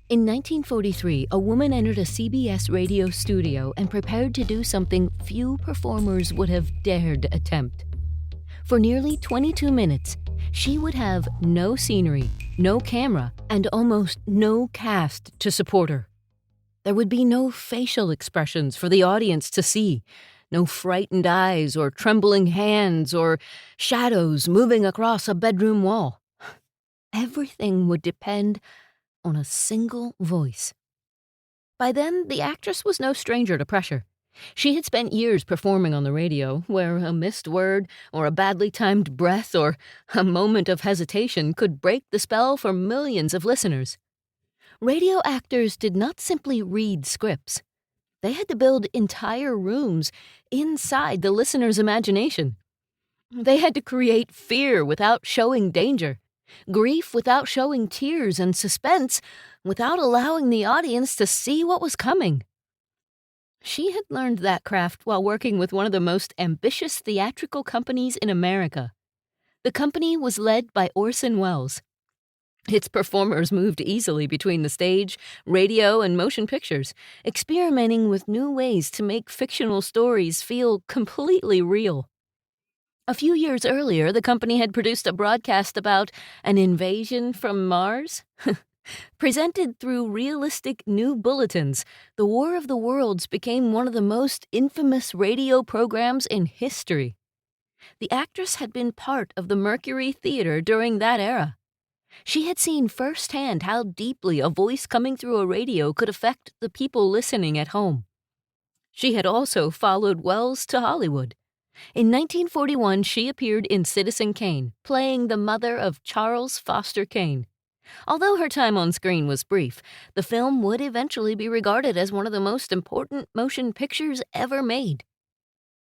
In 1943, a woman entered a CBS radio studio and prepared to do something few performers would have dared attempt. For nearly 22 minutes, she would have no scenery, no camera, and almost no cast to support her. There would be no facial expressions for the audience to see, no frightened eyes or trembling hands or shadows moving across a bedroom wall. Everything would depend on a single voice. By then, the actress was no stranger to pressure. She had spent years performing on the radio, where a missed word or a badly timed breath or a moment of hesitation could break the spell for millions of listeners. Radio actors did not simply read scripts. They had to build entire rooms inside the listener's imagination. They had to create fear without showing danger, grief without showing tears, and suspense without allowing the audience to see what was coming. She had learned that craft while working with one of the most ambitious theatrical companies in America. The company was led by Orson Welles. Its performers moved easily between the stage, radio, and motion pictures, experimenting with new ways to make fictional stories feel completely real. A few years earlier, the company had produced a broadcast about an invasion from Mars. Presented through realistic new bulletins, the War of the Worlds became one of the most infamous radio programs in history. The actress had been part of the Mercury Theatre during that era. She had seen firsthand how deeply a voice coming through a radio could affect the people listening at home. She had also followed Welles to Hollywood. In 1941, she appeared in Citizen Kane, playing the mother of Charles Foster Kane. Although her time on screen was brief, the film would eventually be regarded as one of the most important motion pictures ever made.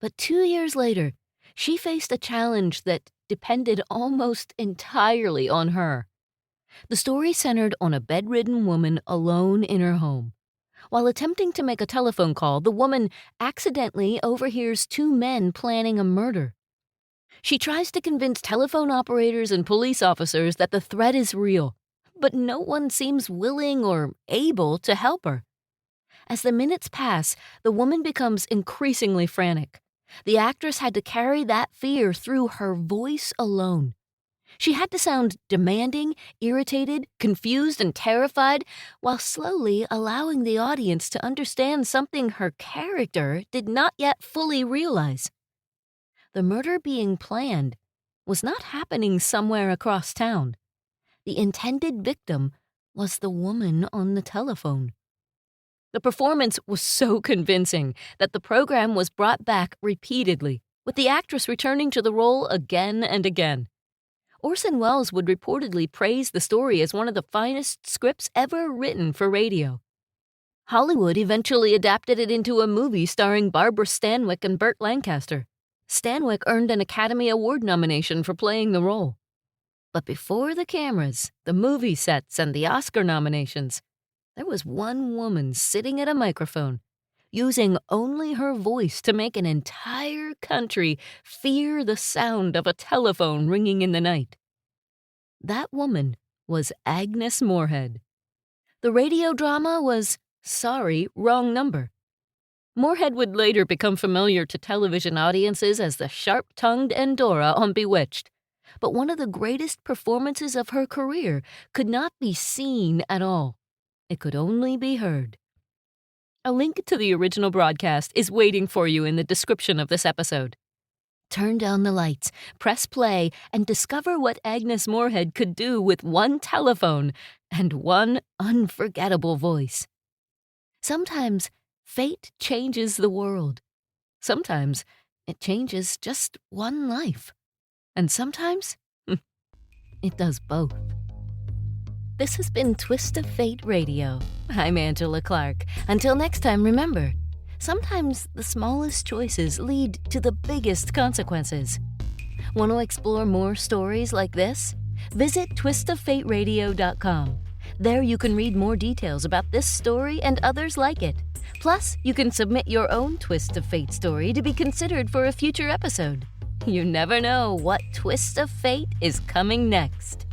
But 2 years later, she faced a challenge that depended almost entirely on her. The story centered on a bedridden woman alone in her home. While attempting to make a telephone call, the woman accidentally overhears two men planning a murder. She tries to convince telephone operators and police officers that the threat is real, but no one seems willing or able to help her. As the minutes pass, the woman becomes increasingly frantic. The actress had to carry that fear through her voice alone. She had to sound demanding, irritated, confused, and terrified, while slowly allowing the audience to understand something her character did not yet fully realize. The murder being planned was not happening somewhere across town. The intended victim was the woman on the telephone. The performance was so convincing that the program was brought back repeatedly, with the actress returning to the role again and again. Orson Welles would reportedly praise the story as one of the finest scripts ever written for radio. Hollywood eventually adapted it into a movie starring Barbara Stanwyck and Burt Lancaster. Stanwyck earned an Academy Award nomination for playing the role. But before the cameras, the movie sets, and the Oscar nominations, there was one woman sitting at a microphone, using only her voice to make an entire country fear the sound of a telephone ringing in the night. That woman was Agnes Moorehead. The radio drama was Sorry, Wrong Number. Moorehead would later become familiar to television audiences as the sharp-tongued Endora on Bewitched, but one of the greatest performances of her career could not be seen at all. It could only be heard. A link to the original broadcast is waiting for you in the description of this episode. Turn down the lights, press play, and discover what Agnes Moorehead could do with one telephone and one unforgettable voice. Sometimes fate changes the world. Sometimes it changes just one life. And sometimes it does both. This has been Twist of Fate Radio. I'm Angela Clark. Until next time, remember, sometimes the smallest choices lead to the biggest consequences. Want to explore more stories like this? Visit twistoffateradio.com. There you can read more details about this story and others like it. Plus, you can submit your own Twist of Fate story to be considered for a future episode. You never know what twist of fate is coming next.